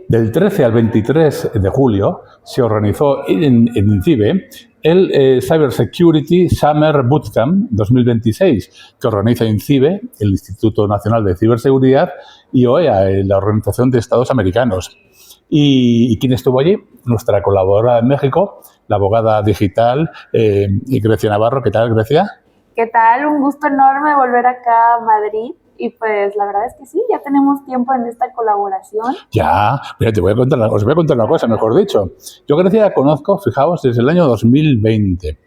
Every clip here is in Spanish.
del 13 al 23 de julio se organizó en INCIBE el Cyber Security Summer Bootcamp 2026, que organiza INCIBE, el Instituto Nacional de Ciberseguridad, y OEA, la Organización de Estados Americanos. ¿Y quién estuvo allí? Nuestra colaboradora en México, la abogada digital Grecia Navarro. ¿Qué tal, Grecia? ¿Qué tal? Un gusto enorme volver acá a Madrid. Y pues la verdad es que sí, ya tenemos tiempo en esta colaboración. Ya, mira, os voy a contar una cosa, mejor dicho. Yo Grecia la conozco, fijaos, desde el año 2020.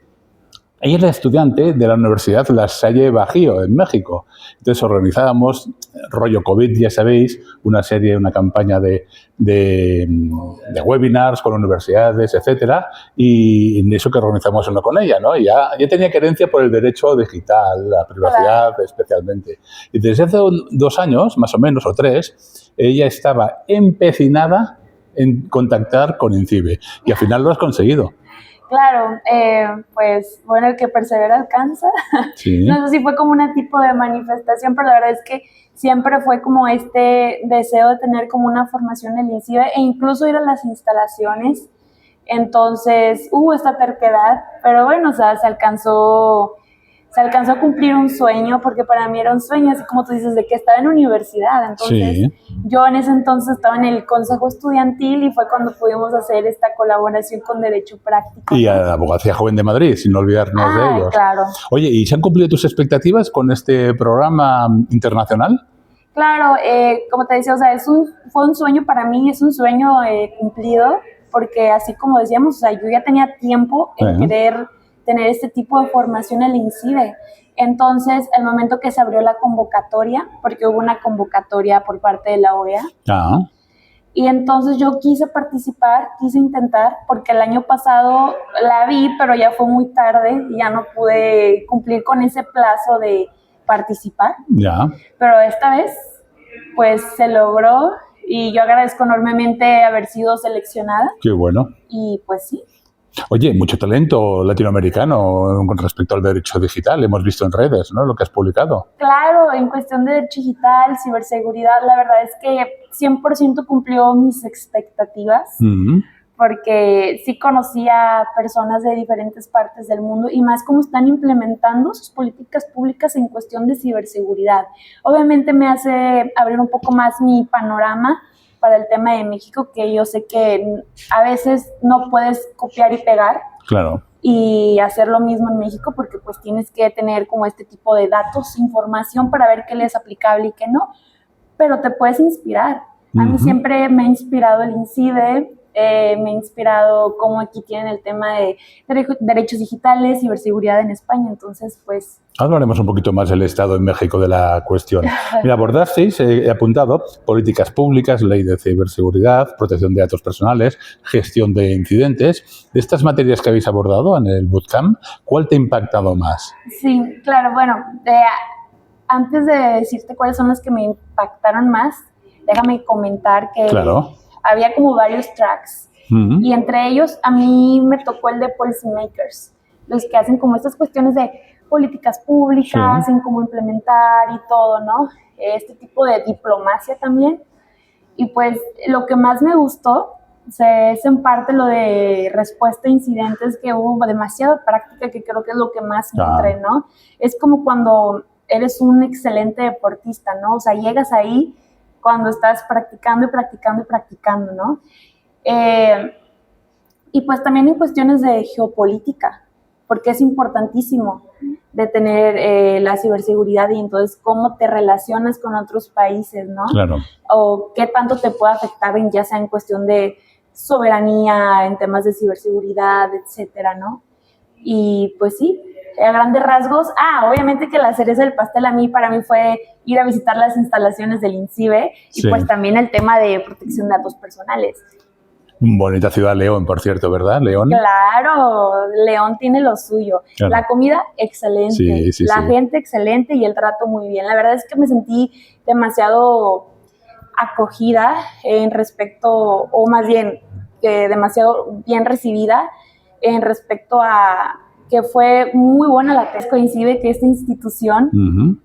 Ella es la estudiante de la Universidad La Salle Bajío, en México. Entonces organizábamos, rollo COVID, ya sabéis, una campaña de webinars con universidades, etcétera, y en eso que organizamos uno con ella, ¿no? Y ya tenía querencia por el derecho digital, la privacidad especialmente. Y desde hace 2 años, más o menos, o 3, ella estaba empecinada en contactar con INCIBE, y al final lo has conseguido. Claro, pues bueno, el que persevera alcanza. Sí. No sé si fue como un tipo de manifestación, pero la verdad es que siempre fue como este deseo de tener como una formación en el INCIBE e incluso ir a las instalaciones. Entonces hubo esta terquedad, pero bueno, o sea, se alcanzó a cumplir un sueño, porque para mí era un sueño, así como tú dices, de que estaba en universidad. Entonces, sí. Yo en ese entonces estaba en el consejo estudiantil y fue cuando pudimos hacer esta colaboración con Derecho Práctico. Y a la Abogacía Joven de Madrid, sin olvidarnos de ellos. Claro. Oye, ¿y se han cumplido tus expectativas con este programa internacional? Claro, como te decía, o sea, fue un sueño para mí, es un sueño cumplido, porque así como decíamos, o sea, yo ya tenía tiempo en querer tener este tipo de formación en el INCIBE. Entonces, el momento que se abrió la convocatoria, porque hubo una convocatoria por parte de la OEA, y entonces yo quise participar, quise intentar, porque el año pasado la vi, pero ya fue muy tarde y ya no pude cumplir con ese plazo de participar. Pero esta vez, pues se logró y yo agradezco enormemente haber sido seleccionada. Qué bueno. Y pues sí. Oye, mucho talento latinoamericano con respecto al derecho digital. Hemos visto en redes, ¿no?, lo que has publicado. Claro, en cuestión de derecho digital, ciberseguridad, la verdad es que 100% cumplió mis expectativas, porque sí conocía personas de diferentes partes del mundo y más cómo están implementando sus políticas públicas en cuestión de ciberseguridad. Obviamente me hace abrir un poco más mi panorama para el tema de México, que yo sé que a veces no puedes copiar y pegar. Claro. Y hacer lo mismo en México, porque pues tienes que tener como este tipo de datos, información para ver qué le es aplicable y qué no, pero te puedes inspirar. A mí siempre me ha inspirado el INCIBE, me ha inspirado cómo aquí tienen el tema de derechos digitales, ciberseguridad en España, entonces pues... Hablaremos un poquito más del Estado en México de la cuestión. Mira, abordasteis, he apuntado, políticas públicas, ley de ciberseguridad, protección de datos personales, gestión de incidentes. De estas materias que habéis abordado en el bootcamp, ¿cuál te ha impactado más? Sí, claro, bueno, antes de decirte cuáles son las que me impactaron más, déjame comentar que había como varios tracks y entre ellos a mí me tocó el de policymakers, los que hacen como estas cuestiones de políticas públicas, en cómo implementar y todo, ¿no? Este tipo de diplomacia también. Y pues lo que más me gustó es en parte lo de respuesta a incidentes, que hubo demasiada práctica, que creo que es lo que más nutre, ¿no? Es como cuando eres un excelente deportista, ¿no? O sea, llegas ahí cuando estás practicando y practicando y practicando, ¿no? Y pues también en cuestiones de geopolítica, porque es importantísimo de tener la ciberseguridad y entonces cómo te relacionas con otros países, ¿no? Claro. O qué tanto te puede afectar, ya sea en cuestión de soberanía, en temas de ciberseguridad, etcétera, ¿no? Y pues sí, a grandes rasgos, obviamente que la cereza del pastel para mí fue ir a visitar las instalaciones del INCIBE y pues también el tema de protección de datos personales. Bonita ciudad León, por cierto, ¿verdad? León. Claro, León tiene lo suyo. Claro. La comida, excelente. La gente, excelente, y el trato muy bien. La verdad es que me sentí demasiado acogida en respecto, o más bien, demasiado bien recibida en respecto a que fue muy buena la test. Coincide que esta institución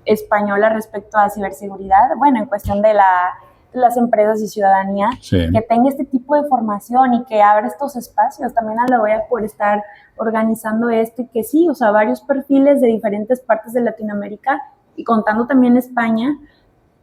española respecto a ciberseguridad, bueno, en cuestión de la las empresas y ciudadanía, que tenga este tipo de formación y que abra estos espacios. También a la OEA por estar organizando que sí, o sea, varios perfiles de diferentes partes de Latinoamérica y contando también España,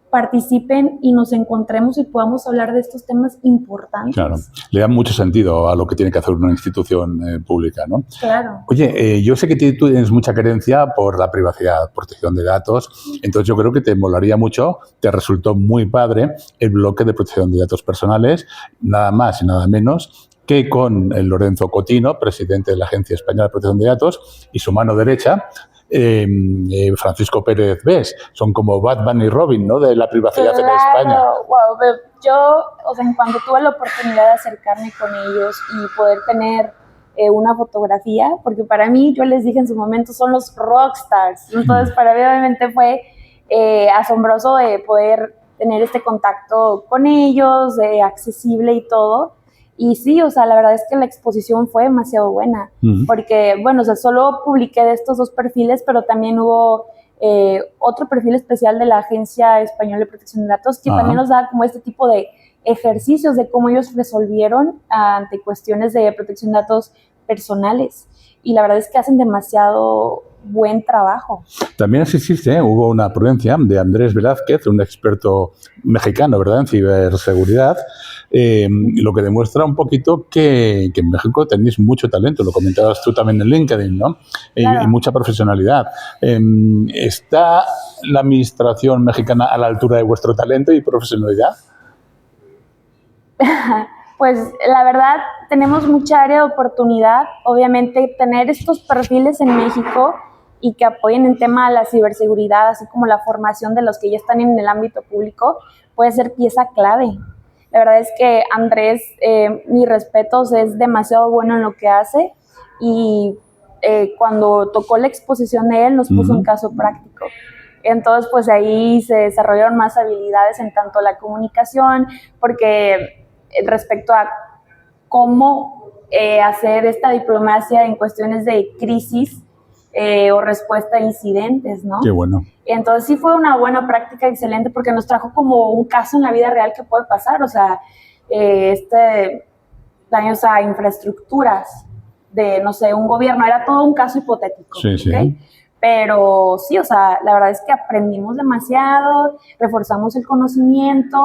participen y nos encontremos y podamos hablar de estos temas importantes. Claro, le da mucho sentido a lo que tiene que hacer una institución pública, ¿no? Claro. Oye, yo sé que tú tienes mucha querencia por la privacidad, protección de datos, entonces yo creo que te molaría mucho, te resultó muy padre el bloque de protección de datos personales, nada más y nada menos que con el Lorenzo Cotino, presidente de la Agencia Española de Protección de Datos, y su mano derecha, Francisco Pérez Bes, son como Batman y Robin, ¿no?, de la privacidad en España. Wow. Yo, o sea, en cuanto tuve la oportunidad de acercarme con ellos y poder tener una fotografía, porque para mí, yo les dije en su momento, son los rockstars, entonces para mí obviamente fue asombroso de poder tener este contacto con ellos, accesible y todo. Y sí, o sea, la verdad es que la exposición fue demasiado buena, porque, bueno, o sea, solo publiqué de estos 2 perfiles, pero también hubo otro perfil especial de la Agencia Española de Protección de Datos que también nos da como este tipo de ejercicios de cómo ellos resolvieron ante cuestiones de protección de datos personales. Y la verdad es que hacen demasiado buen trabajo. También existe, hubo una ponencia de Andrés Velázquez, un experto mexicano, ¿verdad?, en ciberseguridad, lo que demuestra un poquito que en México tenéis mucho talento, lo comentabas tú también en LinkedIn, ¿no? Claro. Y mucha profesionalidad. ¿Está la administración mexicana a la altura de vuestro talento y profesionalidad? Pues la verdad, tenemos mucha área de oportunidad. Obviamente, tener estos perfiles en México y que apoyen en tema de la ciberseguridad, así como la formación de los que ya están en el ámbito público, puede ser pieza clave. La verdad es que Andrés, mis respetos, es demasiado bueno en lo que hace y cuando tocó la exposición de él nos puso un caso práctico. Entonces, pues ahí se desarrollaron más habilidades en tanto la comunicación, porque respecto a cómo hacer esta diplomacia en cuestiones de crisis o respuesta a incidentes, ¿no? Qué bueno. Entonces sí fue una buena práctica, excelente, porque nos trajo como un caso en la vida real que puede pasar, o sea, daños a infraestructuras de, no sé, un gobierno, era todo un caso hipotético. Sí, sí. ¿Okay? Pero sí, o sea, la verdad es que aprendimos demasiado, reforzamos el conocimiento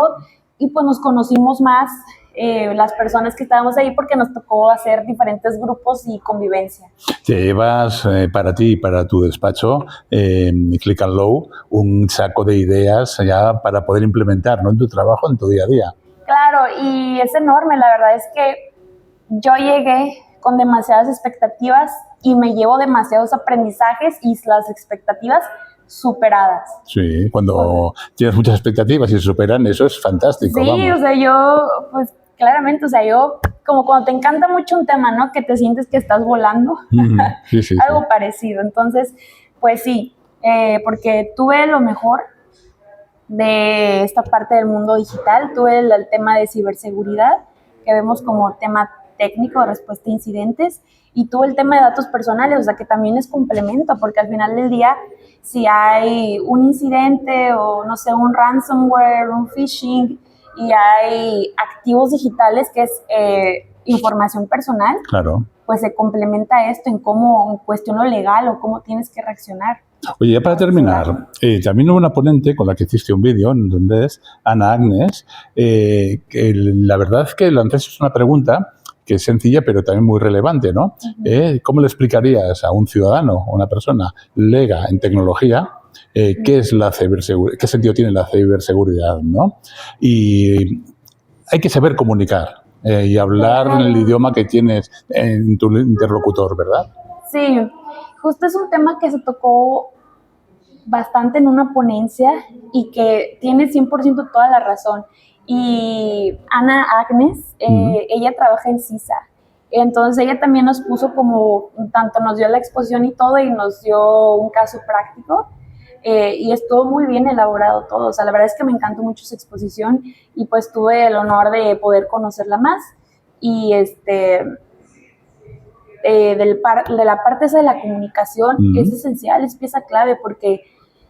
y pues nos conocimos más las personas que estábamos ahí porque nos tocó hacer diferentes grupos y convivencia. Te llevas para ti y para tu despacho, Click and Low, un saco de ideas ya para poder implementar, ¿no?, en tu trabajo, en tu día a día. Claro, y es enorme, la verdad es que yo llegué con demasiadas expectativas y me llevo demasiados aprendizajes y las expectativas superadas. Sí, cuando tienes muchas expectativas y se superan, eso es fantástico. Sí, vamos. O sea, yo, pues claramente, o sea, yo, como cuando te encanta mucho un tema, ¿no? Que te sientes que estás volando. Sí, Algo parecido. Entonces, pues sí, porque tuve lo mejor de esta parte del mundo digital, tuve el tema de ciberseguridad, que vemos como tema técnico de respuesta a incidentes, y tuve el tema de datos personales, o sea, que también es complemento, porque al final del día, si hay un incidente o, no sé, un ransomware, un phishing, y hay activos digitales, que es información personal, claro, pues se complementa esto en cómo, en cuestión lo legal o cómo tienes que reaccionar. Oye, ya para terminar, también hubo una ponente con la que hiciste un vídeo, en donde es Ana Agnes, que la verdad es que lanzaste una pregunta que es sencilla pero también muy relevante, ¿no? ¿Cómo le explicarías a un ciudadano, a una persona lega en tecnología, qué es la ciberseguridad, qué sentido tiene la ciberseguridad, ¿no? Y hay que saber comunicar y hablar en el idioma que tienes en tu interlocutor, ¿verdad? Sí, justo es un tema que se tocó bastante en una ponencia y que tiene 100% toda la razón. Y Ana Agnes, ella trabaja en CISA. Entonces ella también nos puso como, tanto nos dio la exposición y todo, y nos dio un caso práctico. Y estuvo muy bien elaborado todo. O sea, la verdad es que me encantó mucho su exposición y pues tuve el honor de poder conocerla más. Y de la parte esa de la comunicación es esencial, es pieza clave, porque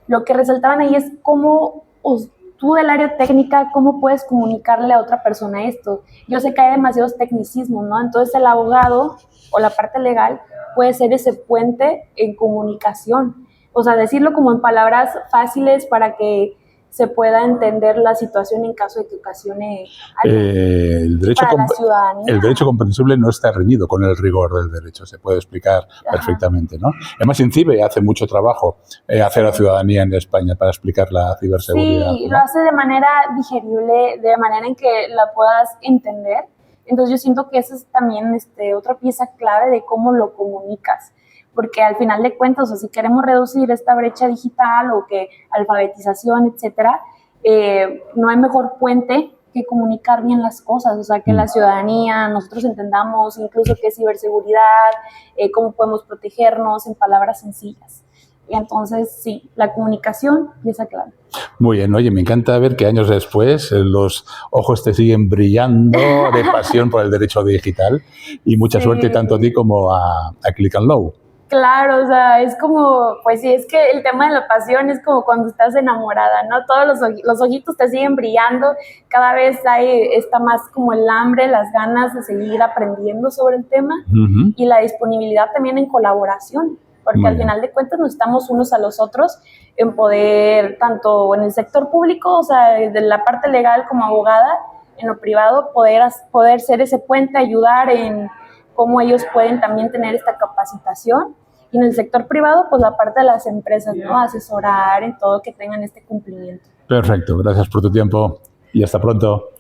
lo que resaltaban ahí es cómo tú del área técnica, ¿cómo puedes comunicarle a otra persona esto? Yo sé que hay demasiados tecnicismos, ¿no? Entonces el abogado o la parte legal puede ser ese puente en comunicación. O sea, decirlo como en palabras fáciles para que se pueda entender la situación en caso de que ocasione algo para la ciudadanía. El derecho comprensible no está reñido con el rigor del derecho, se puede explicar perfectamente, ¿no? Además, INCIBE hace mucho trabajo hacer a la ciudadanía en España para explicar la ciberseguridad. Sí, ¿no? Lo hace de manera digerible, de manera en que la puedas entender. Entonces yo siento que esa es también otra pieza clave de cómo lo comunicas. Porque al final de cuentas, o sea, si queremos reducir esta brecha digital o que alfabetización, etcétera, no hay mejor puente que comunicar bien las cosas, o sea, que la ciudadanía, nosotros entendamos incluso qué es ciberseguridad, cómo podemos protegernos en palabras sencillas. Y entonces, sí, la comunicación pieza clave. Muy bien, oye, me encanta ver que años después los ojos te siguen brillando de pasión por el derecho digital y mucha suerte tanto a ti como a Click and Low. Claro, o sea, es como, pues sí, es que el tema de la pasión es como cuando estás enamorada, ¿no? Todos los ojitos te siguen brillando, cada vez está más como el hambre, las ganas de seguir aprendiendo sobre el tema y la disponibilidad también en colaboración, porque al final de cuentas nos estamos unos a los otros en poder, tanto en el sector público, o sea, de la parte legal como abogada, en lo privado, poder ser ese puente, ayudar en cómo ellos pueden también tener esta capacitación. Y en el sector privado, pues la parte de las empresas, ¿no? Asesorar en todo que tengan este cumplimiento. Perfecto, gracias por tu tiempo y hasta pronto.